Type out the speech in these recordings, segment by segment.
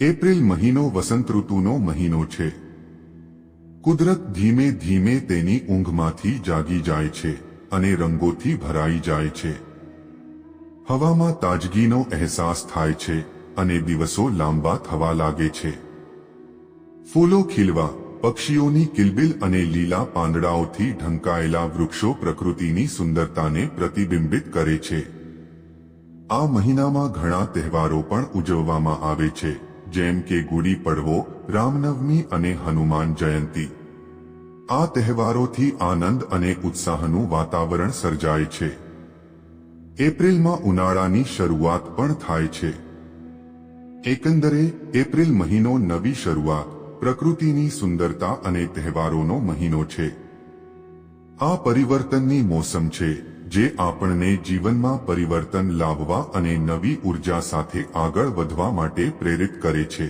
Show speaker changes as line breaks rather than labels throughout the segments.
April મહિનો વસંત ઋતુનો મહિનો છે. કુદરત ધીમે ધીમે તેની ઊંઘમાંથી જાગી જાય છે અને રંગોથી ભરાઈ જાય છે. હવામાં તાજગીનો અહેસાસ થાય છે અને દિવસો લાંબા થવા લાગે છે. ફૂલો ખીલવા, પક્ષીઓની કિલબિલ અને લીલા પાંદડાઓથી ઢંકાયેલા વૃક્ષો પ્રકૃતિની સુંદરતાને પ્રતિબિંબિત કરે છે. આ મહિનામાં ઘણા તહેવારો પણ ઉજવવામાં આવે છે, જેમ કે ગુડી પડવો, રામનવમી અને હનુમાન જયંતી. આ તહેવારોથી આનંદ અને ઉત્સાહનું વાતાવરણ સર્જાય છે. એપ્રિલમાં ઉનાળાની શરૂઆત પણ થાય છે. એકંદરે એપ્રિલ મહિનો નવી શરૂઆત, પ્રકૃતિની સુંદરતા અને તહેવારોનો મહિનો છે. આ પરિવર્તનની મોસમ છે જે આપણને જીવનમાં પરિવર્તન લાવવા અને નવી ઉર્જા સાથે આગળ વધવા માટે પ્રેરિત કરે છે.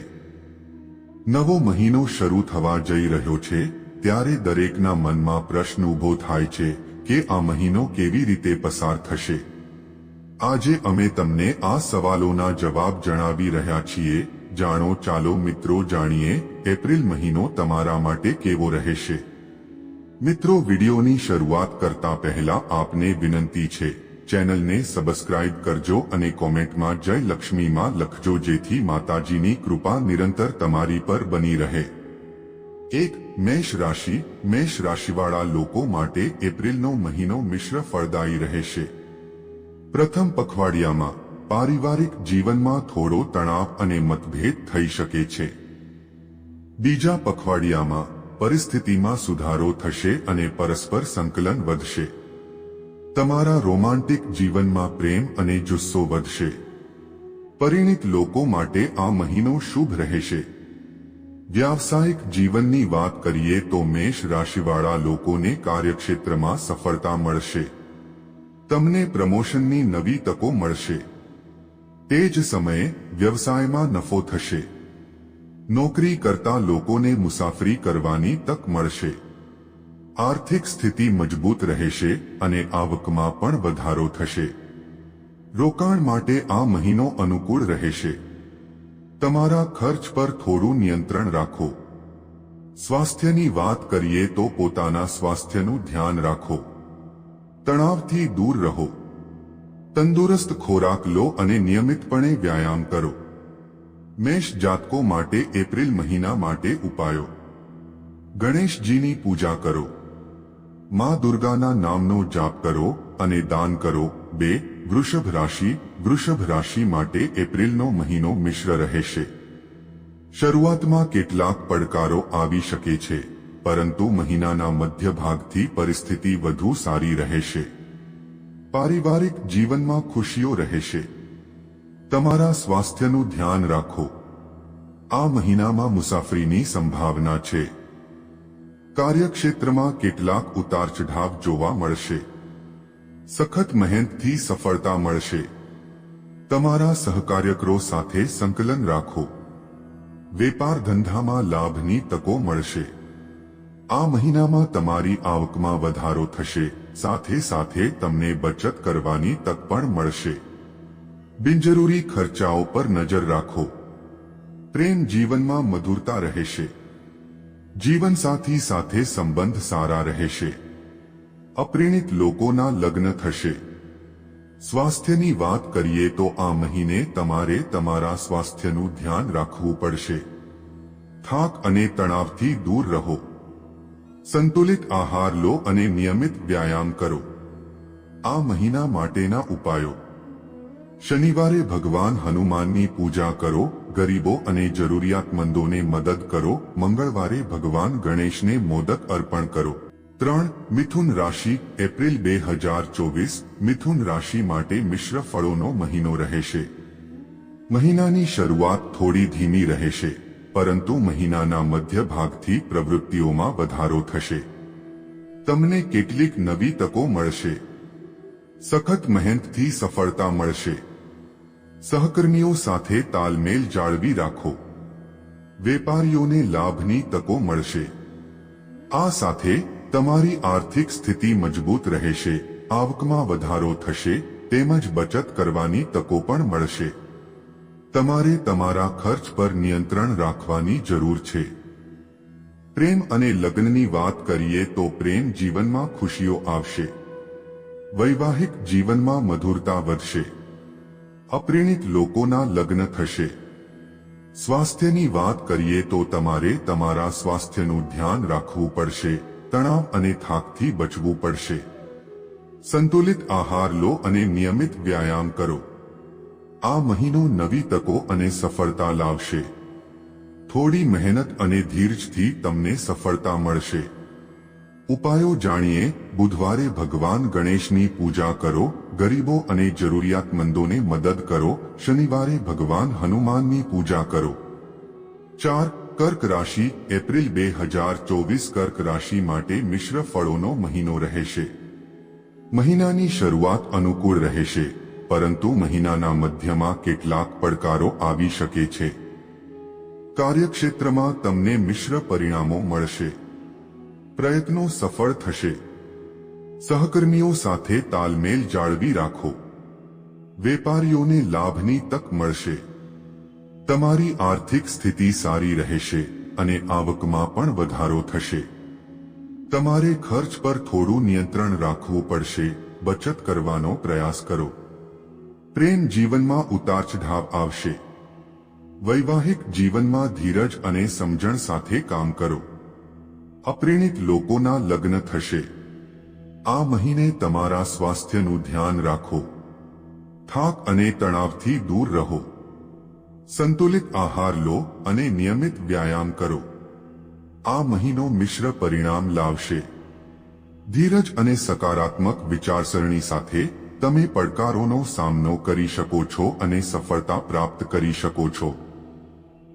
નવો મહિનો શરૂ થવા જઈ રહ્યો છે ત્યારે દરેકના મનમાં પ્રશ્ન ઊભો થાય છે કે આ મહિનો કેવી રીતે પસાર થશે. આજે અમે તમને આ સવાલોના જવાબ જણાવી રહ્યા છીએ. જાણો, ચાલો મિત્રો જાણીએ એપ્રિલ મહિનો તમારા માટે કેવો રહેશે. મિત્રો, વિડીયોની શરૂઆત કરતા પહેલા આપને વિનંતી છે, ચેનલને સબસ્ક્રાઇબ કરજો અને કોમેન્ટમાં જય લક્ષ્મીમાં લખજો, જેથી માતાજીની કૃપા નિરંતર તમારી પર બની રહે. 1. મેષ રાશિ. મેષ રાશિવાળા લોકો માટે એપ્રિલનો મહિનો મિશ્ર ફળદાયી રહેશે. પ્રથમ પખવાડિયામાં પારિવારિક જીવનમાં થોડો તણાવ અને મતભેદ થઈ શકે છે. બીજા પખવાડિયામાં પરિસ્થિતિમાં સુધારો થશે અને પરસ્પર સંકલન વધશે. તમારા રોમાંટિક જીવનમાં પ્રેમ અને જુસ્સો વધશે. પરિણીત લોકો માટે આ મહિનો શુભ રહેશે. વ્યાવસાયિક જીવનની વાત કરીએ તો મેષ રાશિવાળા લોકોને કાર્યક્ષેત્રમાં સફળતા મળશે. તમને પ્રમોશનની નવી તકો મળશે. તે જ સમયે વ્યવસાયમાં નફો થશે. નોકરી કરતા લોકોને મુસાફરી કરવાની તક મળશે. આર્થિક સ્થિતિ મજબૂત રહેશે અને આવકમાં પણ વધારો થશે. રોકાણ માટે આ મહિનો અનુકૂળ રહેશે. તમારા ખર્ચ પર થોડું નિયંત્રણ રાખો. સ્વાસ્થ્યની વાત કરીએ તો પોતાના સ્વાસ્થ્યનું ધ્યાન રાખો. તણાવથી દૂર રહો. તંદુરસ્ત ખોરાક લો અને નિયમિતપણે વ્યાયામ કરો. મેષ જાતકો માટે એપ્રિલ મહિના માટે ઉપાયો. ગણેશજીની પૂજા કરો. માં દુર્ગાના નામનો જાપ કરો અને દાન કરો. 2. વૃષભ રાશિ. વૃષભ રાશિ માટે એપ્રિલનો મહિનો મિશ્ર રહેશે. શરૂઆતમાં કેટલાક પડકારો આવી શકે છે, પરંતુ મહિનાના મધ્ય ભાગથી પરિસ્થિતિ વધુ સારી રહેશે. પારિવારિક જીવનમાં ખુશીઓ રહેશે. તમારા સ્વાસ્થ્યનું ધ્યાન રાખો. આ મહિનામાં મુસાફરીની સંભાવના છે. કાર્યક્ષેત્રમાં કેટલાક ઉતાર ચઢાવ જોવા મળશે. સખત મહેનતથી સફળતા મળશે. તમારા સહકાર્યકરો સાથે સંકલન રાખો. વેપાર ધંધામાં લાભની તકો મળશે. આ મહિનામાં તમારી આવકમાં વધારો થશે. સાથે સાથે તમને બચત કરવાની તક પણ મળશે. બિનજરૂરી ખર્ચાઓ પર નજર રાખો. પ્રેમ જીવનમાં મધુરતા રહેશે. જીવનસાથી સાથે સંબંધ સારા રહેશે. અપરિણીત લોકોના લગ્ન થશે. સ્વાસ્થ્યની વાત કરીએ તો આ મહિને તમારે તમારા સ્વાસ્થ્યનું ધ્યાન રાખવું પડશે. થાક અને તણાવથી દૂર રહો. સંતુલિત આહાર લો અને નિયમિત વ્યાયામ કરો. આ મહિના માટેના ઉપાયો. શનિવારે ભગવાન હનુમાનની પૂજા કરો. ગરીબો અને જરૂરિયાતમંદોને મદદ કરો. મંગળવારે ભગવાન ગણેશને મોદક અર્પણ કરો. 3. મિથુન રાશિ. એપ્રિલ 2024 મિથુન રાશિ માટે મિશ્ર ફળોનો મહિનો રહેશે. મહિનાની શરૂઆત થોડી ધીમી રહેશે, પરંતુ મહિનાના મધ્ય ભાગથી પ્રવૃત્તિઓમાં વધારો થશે. તમને કેટલીક નવી તકો મળશે. સખત મહેનતથી સફળતા મળશે. સહકર્મીઓ સાથે તાલમેલ જાળવી રાખો. વેપારીઓને લાભની તકો મળશે. આ સાથે તમારી આર્થિક સ્થિતિ મજબૂત રહેશે. આવકમાં વધારો થશે તેમજ બચત કરવાની તકો પણ મળશે. તમારે તમારા ખર્ચ પર નિયંત્રણ રાખવાની જરૂર છે. પ્રેમ અને લગ્નની વાત કરીએ તો પ્રેમ જીવનમાં ખુશીઓ આવશે. વૈવાહિક જીવનમાં મધુરતા વધશે. અપરિણીત લોકોના લગ્ન થશે. સ્વાસ્થ્યની વાત કરીએ તો તમારે તમારા સ્વાસ્થ્યનું ધ્યાન રાખવું પડશે. તણાવ અને થાકથી બચવું પડશે. સંતુલિત આહાર લો અને નિયમિત વ્યાયામ કરો. આ મહિનો નવી તકો અને સફળતા લાવશે. થોડી મહેનત અને ધીરજથી તમને સફળતા મળશે. ઉપાયો જાણીએ. બુધવારે ભગવાન ગણેશની પૂજા કરો. ગરીબો અને જરૂરિયાતમંદોને મદદ કરો. શનિવારે ભગવાન હનુમાનની પૂજા કરો. 4. કર્ક રાશિ. એપ્રિલ 2024 કર્ક રાશિ માટે મિશ્ર ફળોનો મહિનો રહેશે. મહિનાની શરૂઆત અનુકૂળ રહેશે, પરંતુ મહિનાના મધ્યમાં કેટલાક પડકારો આવી શકે છે. કાર્યક્ષેત્રમાં તમને મિશ્ર પરિણામો મળશે. પ્રયત્નો સફળ થશે. સહકર્મીઓ સાથે તાલમેલ જાળવી રાખો. વેપારીઓને લાભની તક મળશે. તમારી આર્થિક સ્થિતિ સારી રહેશે અને આવકમાં પણ વધારો થશે. તમારે ખર્ચ પર થોડું નિયંત્રણ રાખવું પડશે. બચત કરવાનો પ્રયાસ કરો. પ્રેમ જીવનમાં ઉતાર-ચઢાવ આવશે. વૈવાહિક જીવનમાં ધીરજ અને સમજણ સાથે કામ કરો. અપરિણીત લોકોના લગ્ન થશે. આ મહિને તમારા સ્વાસ્થ્યનું ધ્યાન રાખો. થાક અને તણાવથી દૂર રહો. સંતુલિત આહાર લો અને નિયમિત વ્યાયામ કરો. આ મહિનો મિશ્ર પરિણામ લાવશે. ધીરજ અને સકારાત્મક વિચારસરણી સાથે તમે પડકારોનો સામનો કરી શકો છો અને સફળતા પ્રાપ્ત કરી શકો છો.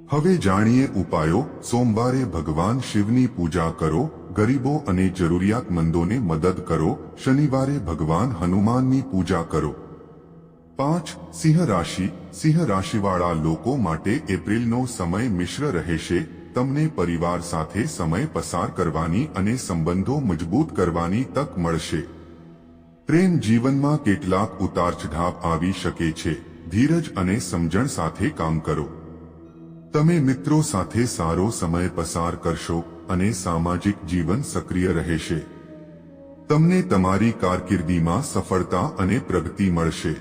હવે જાણીએ ઉપાયો. સોમવારે ભગવાન શિવની પૂજા કરો. ગરીબો અને જરૂરિયાતમંદોને મદદ કરો. શનિવારે ભગવાન હનુમાનની પૂજા કરો. 5. સિંહ રાશિ. સિંહ રાશિવાળા લોકો માટે એપ્રિલનો સમય મિશ્ર રહેશે. તમને પરિવાર સાથે સમય પસાર કરવાની અને સંબંધો મજબૂત કરવાની તક મળશે. પ્રેમ જીવનમાં કેટલાક ઉતાર-ચઢાવ આવી શકે છે. ધીરજ અને સમજણ સાથે કામ કરો. તમે મિત્રો સાથે સારો સમય પસાર કરશો અને સામાજિક જીવન સક્રિય રહેશે. તમને તમારી કારકિર્દીમાં સફળતા અને પ્રગતિ મળશે.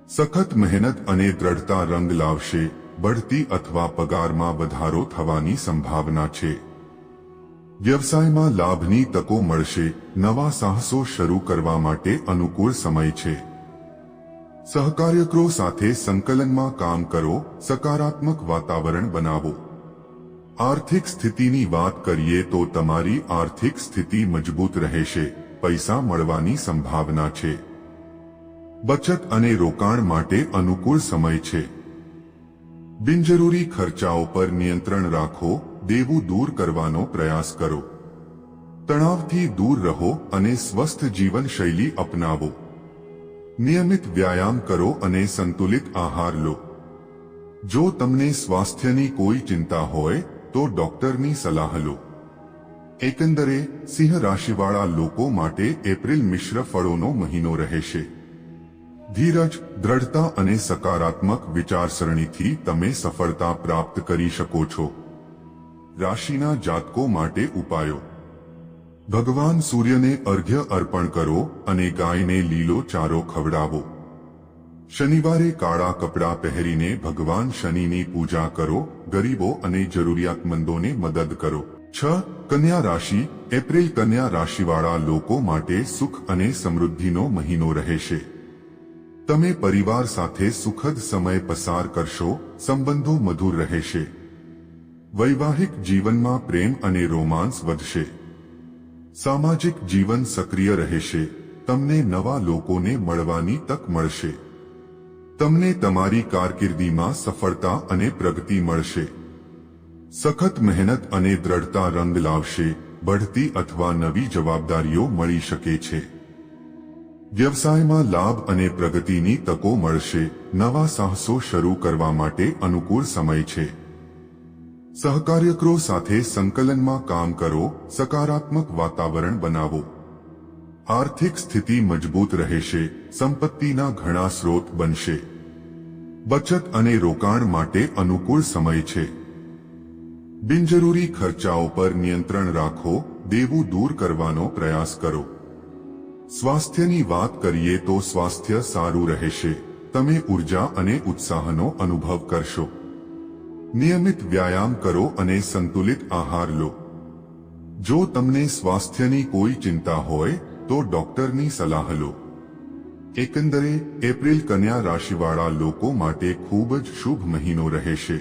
સખત મહેનત અને દ્રઢતા રંગ લાવશે. બઢતી અથવા પગારમાં વધારો થવાની સંભાવના છે. વ્યવસાયમાં લાભની તકો મળશે. નવા સાહસો શરૂ કરવા માટે અનુકૂળ સમય છે. સહકાર્યકરો સાથે સંકલનમાં કામ કરો. સકારાત્મક વાતાવરણ બનાવો. આર્થિક સ્થિતિની વાત કરીએ તો તમારી આર્થિક સ્થિતિ મજબૂત રહેશે. પૈસા મળવાની સંભાવના છે. બચત અને રોકાણ માટે અનુકૂળ સમય છે. બિનજરૂરી ખર્ચાઓ પર નિયંત્રણ રાખો. દેવું દૂર કરવાનો પ્રયાસ કરો. તણાવથી દૂર રહો અને સ્વસ્થ જીવનશૈલી અપનાવો. નિયમિત વ્યાયામ કરો અને સંતુલિત આહાર લો. જો તમને સ્વાસ્થ્યની કોઈ ચિંતા હોય તો ડોક્ટરની સલાહ લો. એકંદરે સિંહ રાશિવાળા લોકો માટે એપ્રિલ મિશ્ર ફળોનો મહિનો રહેશે. ધીરજ, દ્રઢતા અને સકારાત્મક વિચારસરણીથી તમે સફળતા પ્રાપ્ત કરી શકો છો. રાશિના જાતકો માટે ઉપાયો. ભગવાન સૂર્યને અર્ઘ્ય અર્પણ કરો અને ગાયને લીલો ચારો ખવડાવો. શનિવારે કાળા કપડાં પહેરીને ભગવાન શનિની પૂજા કરો. ગરીબો અને જરૂરિયાતમંદોને મદદ કરો. 6. કન્યા રાશિ. એપ્રિલ કન્યા રાશિવાળા લોકો માટે સુખ અને સમૃદ્ધિનો મહિનો રહેશે. તમે પરિવાર સાથે સુખદ સમય પસાર કરશો. સંબંધો મધુર રહેશે. વૈવાહિક જીવનમાં પ્રેમ અને રોમાંસ વધશે. સામાજિક જીવન સક્રિય રહેશે. તમને નવા લોકોને મળવાની તક મળશે. તમને તમારી કારકિર્દીમાં સફળતા અને પ્રગતિ મળશે. સખત મહેનત અને દ્રઢતા રંગ લાવશે. બઢતી અથવા નવી જવાબદારીઓ મળી શકે છે. વ્યવસાયમાં લાભ અને પ્રગતિની તકો મળશે. નવા સાહસો શરૂ કરવા માટે અનુકૂળ સમય છે. સહકાર્યકરો સાથે સંકલનમાં કામ કરો. સકારાત્મક વાતાવરણ બનાવો. આર્થિક સ્થિતિ મજબૂત રહેશે. સંપત્તિના ઘણા સ્રોત બનશે. બચત અને રોકાણ માટે અનુકૂળ સમય છે. બિનજરૂરી ખર્ચાઓ પર નિયંત્રણ રાખો, દેવું દૂર કરવાનો પ્રયાસ કરો. સ્વાસ્થ્યની વાત કરીએ તો સ્વાસ્થ્ય સારું રહેશે. તમે ઉર્જા અને ઉત્સાહનો અનુભવ કરશો. નિયમિત વ્યાયામ કરો અને સંતુલિત આહાર લો. જો તમને સ્વાસ્થ્યની કોઈ ચિંતા હોય તો ડોક્ટરની સલાહ લો. એકંદરે એપ્રિલ કન્યા રાશિવાળા લોકો માટે ખૂબ જ શુભ મહિનો રહેશે.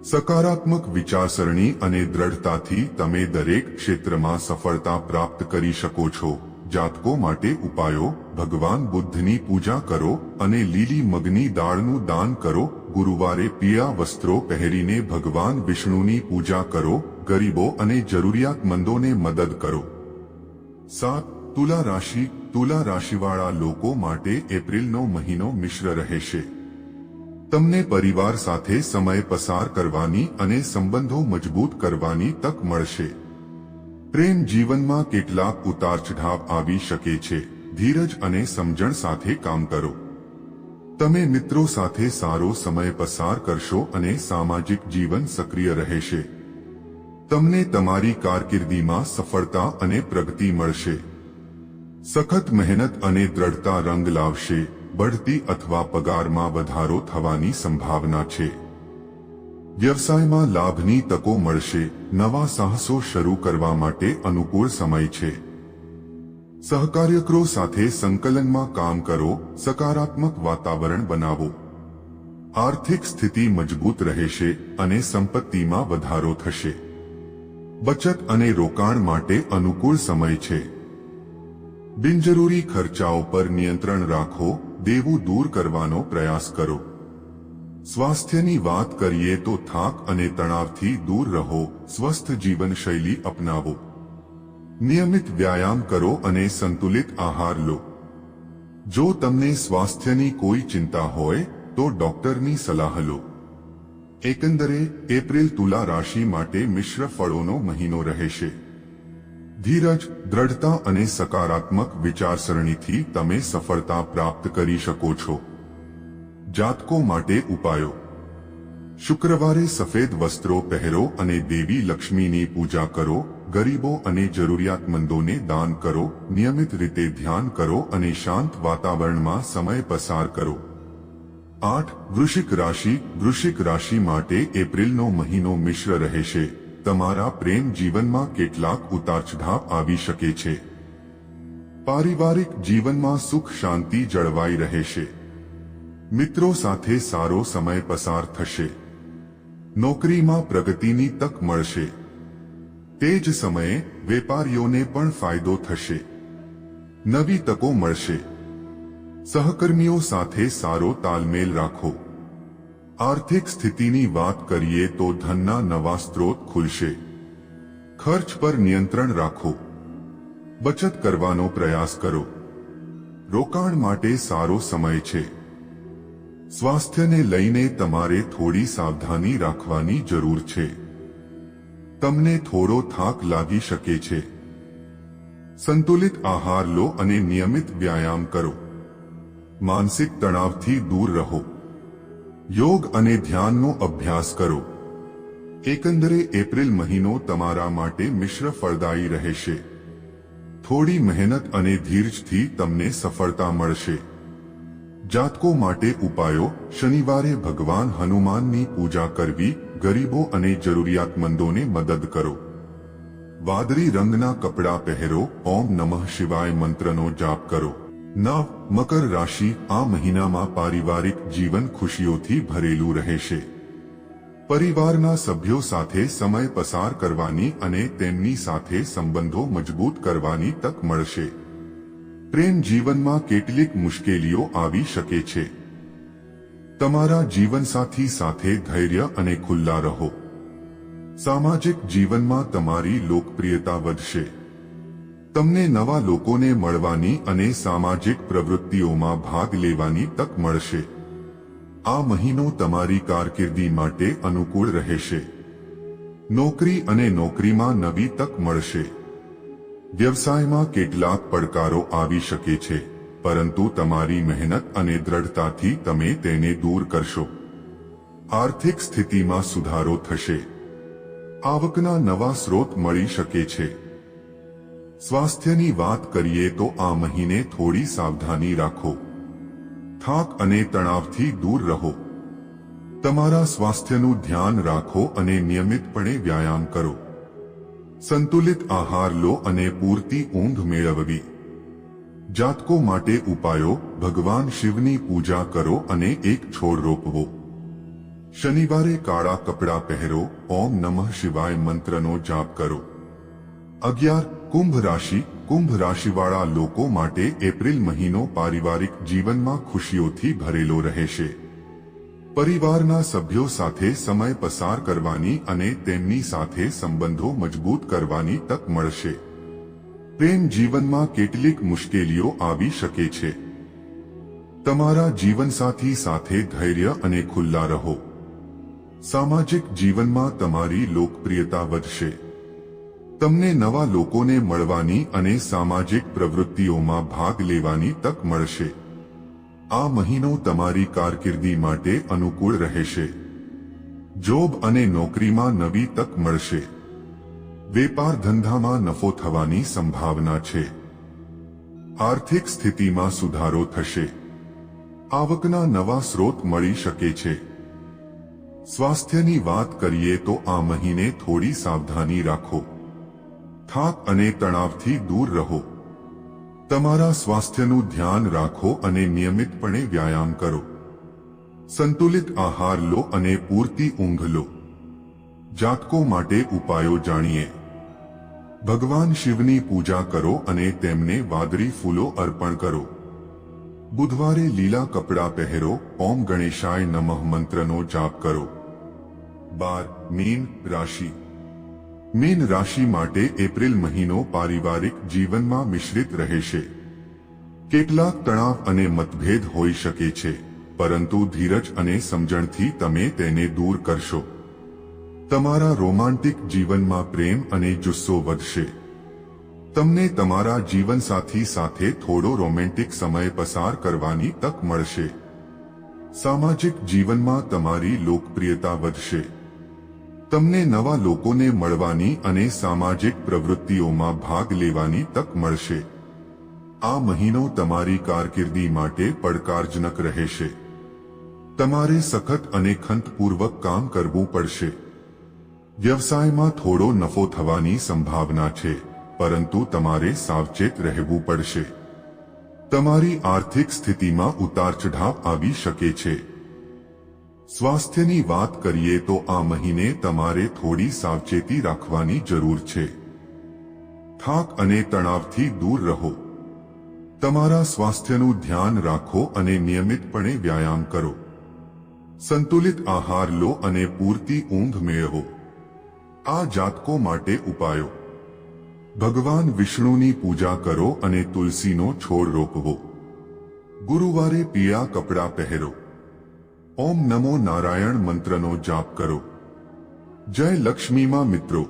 સકારાત્મક વિચારસરણી અને દ્રઢતાથી તમે દરેક ક્ષેત્રમાં સફળતા પ્રાપ્ત કરી શકો છો. જાતકો માટે ઉપાયો: ભગવાન બુદ્ધની પૂજા કરો અને લીલી મગની દાળનું દાન કરો. ગુરુવારે પીળા વસ્ત્રો પહેરીને ભગવાન વિષ્ણુની પૂજા કરો. ગરીબો અને જરૂરિયાતમંદોને મદદ કરો. 7. તુલા રાશિ. તુલા રાશિવાળા લોકો માટે એપ્રિલનો મહિનો મિશ્ર રહેશે. તમને પરિવાર સાથે સમય પસાર કરવાની અને સંબંધો મજબૂત કરવાની તક મળશે. પ્રેમ જીવનમાં કેટલાક ઉતાર-ચઢાવ આવી શકે છે. ધીરજ અને સમજણ સાથે કામ કરો. તમે મિત્રો સાથે સારો સમય પસાર કરશો અને સામાજિક જીવન સક્રિય રહેશે. તમને તમારી કારકિર્દીમાં સફળતા અને પ્રગતિ મળશે. સખત મહેનત અને દ્રઢતા રંગ લાવશે. બઢતી અથવા પગારમાં વધારો થવાની સંભાવના છે. વ્યવસાયમાં લાભની તકો મળશે. નવા સાહસો શરૂ કરવા માટે અનુકૂળ સમય છે. સહકાર્યકરો સાથે સંકલનમાં કામ કરો. સકારાત્મક વાતાવરણ બનાવો. આર્થિક સ્થિતિ મજબૂત રહેશે અને સંપત્તિમાં વધારો થશે. બચત અને રોકાણ માટે અનુકૂળ સમય છે. બિનજરૂરી ખર્ચાઓ પર નિયંત્રણ રાખો. દેવું દૂર કરવાનો પ્રયાસ કરો. સ્વાસ્થ્યની વાત કરીએ તો થાક અને તણાવથી દૂર રહો. સ્વસ્થ જીવનશૈલી અપનાવો. નિયમિત વ્યાયામ કરો અને સંતુલિત આહાર લો. જો તમને સ્વાસ્થ્યની કોઈ ચિંતા હોય તો ડોક્ટરની સલાહ લો. એકંદરે એપ્રિલ તુલા રાશિ માટે મિશ્ર ફળોનો મહિનો રહેશે. ધીરજ, દ્રઢતા અને સકારાત્મક વિચારસરણીથી તમે સફળતા પ્રાપ્ત કરી શકો છો. જાતકો માટે ઉપાયો: શુક્રવારે સફેદ વસ્ત્રો પહેરો અને દેવી લક્ષ્મીની પૂજા કરો. ગરીબો અને જરૂરિયાતમંદોને દાન કરો. નિયમિત રીતે ધ્યાન કરો અને શાંત વાતાવરણમાં સમય પસાર કરો. 8. વૃશ્ચિક રાશિ. વૃશ્ચિક રાશિ માટે એપ્રિલનો મહિનો મિશ્ર રહેશે. તમારા પ્રેમ જીવનમાં કેટલાક ઉતાર-ચઢાવ આવી શકે છે. પારિવારિક જીવનમાં સુખ શાંતિ જળવાઈ રહેશે. મિત્રો સાથે સારો સમય પસાર થશે. નોકરીમાં પ્રગતિની તક મળશે. તે જ સમયે વેપારીઓને પણ ફાયદો થશે. નવી તકો મળશે. સહકર્મીઓ સાથે સારો તાલમેલ રાખો. આર્થિક સ્થિતિની વાત કરીએ તો ધનના નવા સ્ત્રોત ખુલશે. ખર્ચ પર નિયંત્રણ રાખો. બચત કરવાનો પ્રયાસ કરો. રોકાણ માટે સારો સમય છે. સ્વાસ્થ્યને લઈને તમારે થોડી સાવધાની રાખવાની જરૂર છે. તમને થોડો થાક લાગી શકે છે. સંતુલિત આહાર લો અને નિયમિત વ્યાયામ કરો. માનસિક તણાવથી દૂર રહો. યોગ અને ધ્યાનનો અભ્યાસ કરો. એકંદરે એપ્રિલ મહિનો તમારા માટે મિશ્ર ફળદાયી રહેશે. થોડી મહેનત અને ધીરજથી તમને સફળતા મળશે. જાતકો માટે ઉપાયો: શનિવારે ભગવાન હનુમાનની પૂજા કરવી. ગરીબો અને જરૂરિયાતમંદોને મદદ કરો. વાદળી રંગના કપડાં પહેરો. ઓમ નમઃ શિવાય મંત્રનો જાપ કરો. 9. મકર રાશિ. આ મહિનામાં પારિવારિક જીવન ખુશીઓથી ભરેલું રહેશે. પરિવારના સભ્યો સાથે સમય પસાર કરવાની અને તેમની સાથે સંબંધો મજબૂત કરવાની તક મળશે. પ્રેમ જીવનમાં કેટલીક મુશ્કેલીઓ આવી શકે છે. તમારા જીવનસાથી સાથે ધૈર્ય અને ખુલ્લા રહો. સામાજિક જીવનમાં તમારી લોકપ્રિયતા વધશે. તમને નવા લોકોને મળવાની અને સામાજિક પ્રવૃત્તિઓમાં ભાગ લેવાની તક મળશે. આ મહિનો તમારી કારકિર્દી માટે અનુકૂળ રહેશે. નોકરી અને નોકરીમાં નવી તક મળશે. વ્યવસાયમાં કેટલાક પડકારો આવી શકે છે, પરંતુ તમારી મહેનત અને દ્રઢતાથી તમે તેને દૂર કરશો. આર્થિક સ્થિતિમાં સુધારો થશે. આવકના નવા સ્ત્રોત મળી શકે છે. સ્વાસ્થ્યની વાત કરીએ તો આ મહિને થોડી સાવધાની રાખો. થાક અને તણાવથી દૂર રહો. તમારા સ્વાસ્થ્યનું ધ્યાન રાખો અને નિયમિતપણે વ્યાયામ કરો. સંતુલિત આહાર લો અને પૂરતી ઊંઘ મેળવવી. જાતકો માટે ઉપાયો: ભગવાન શિવની પૂજા કરો અને એક છોડ રોપવો. શનિવારે કાળા કપડાં પહેરો. ઓમ નમઃ શિવાય મંત્રનો જાપ કરો. 11. કુંભ રાશિ. કુંભ રાશિવાળા લોકો માટે એપ્રિલ મહિનો પારિવારિક જીવનમાં ખુશીઓથી ભરેલો રહેશે. પરિવારના સભ્યો સાથે સમય પસાર કરવાની અને તેમની સાથે સંબંધો મજબૂત કરવાની તક મળશે. પ્રેમ જીવનમાં કેટલીક મુશ્કેલીઓ આવી શકે છે. તમારા જીવનસાથી સાથે ધૈર્ય અને ખુલ્લા રહો. સામાજિક જીવનમાં તમારી લોકપ્રિયતા વધશે. તમને નવા લોકોને મળવાની અને સામાજિક પ્રવૃત્તિઓમાં ભાગ લેવાની તક મળશે. આ મહિનો તમારી કારકિર્દી માટે અનુકૂળ રહેશે. જોબ અને નોકરીમાં નવી તક મળશે. વેપાર ધંધામાં નફો થવાની સંભાવના છે. આર્થિક સ્થિતિમાં સુધારો થશે. આવકના નવા સ્ત્રોત મળી શકે છે. સ્વાસ્થ્યની વાત કરીએ તો આ મહિને થોડી સાવધાની રાખો. થાક અને તણાવથી દૂર રહો. તમારા સ્વાસ્થ્યનું ધ્યાન રાખો અને નિયમિતપણે વ્યાયામ કરો. સંતુલિત આહાર લો અને પૂરતી ઊંઘ લો. જાતકો માટે ઉપાયો જાણીએ. ભગવાન શિવની પૂજા કરો અને તેમને વાદળી ફૂલો અર્પણ કરો. બુધવારે લીલા કપડાં પહેરો. ઓમ ગણેશાય નમઃ મંત્રનો જાપ કરો. 12. મીન રાશિ. મીન રાશિ માટે એપ્રિલ મહિનો પારિવારિક જીવનમાં મિશ્રિત રહેશે. કેટલાક તણાવ અને મતભેદ હોઈ શકે છે, પરંતુ ધીરજ અને સમજણથી તમે તેને દૂર કરશો. તમારા રોમાંટિક જીવનમાં પ્રેમ અને જુસ્સો વધશે. તમને તમારા જીવનસાથી સાથે થોડો રોમેન્ટિક સમય પસાર કરવાની તક મળશે. સામાજિક જીવનમાં તમારી લોકપ્રિયતા વધશે. તમને નવા લોકોને મળવાની અને સામાજિક પ્રવૃત્તિઓમાં ભાગ લેવાની તક મળશે. આ મહિનો તમારી કારકિર્દી માટે પડકારજનક રહેશે. તમારે સખત અને ખંતપૂર્વક કામ કરવું પડશે. વ્યવસાયમાં થોડો નફો થવાની સંભાવના છે, પરંતુ તમારે સાવચેત રહેવું પડશે. તમારી આર્થિક સ્થિતિમાં ઉતાર-ચઢાવ આવી શકે છે. સ્વાસ્થ્યની વાત કરીએ તો આ મહિને તમારે થોડી સાવચેતી રાખવાની જરૂર છે. થાક અને તણાવથી દૂર રહો. તમારા સ્વાસ્થ્યનું ધ્યાન રાખો અને નિયમિતપણે વ્યાયામ કરો. સંતુલિત આહાર લો અને પૂરતી ઊંઘ મેળવો. આ જાતકો માટે ઉપાયો: ભગવાન વિષ્ણુની પૂજા કરો અને તુલસીનો છોડ રોપવો. ગુરુવારે પીળા કપડાં પહેરો. ઓમ નમો નારાયણ મંત્રનો જાપ કરો. જય લક્ષ્મીમાં મિત્રો.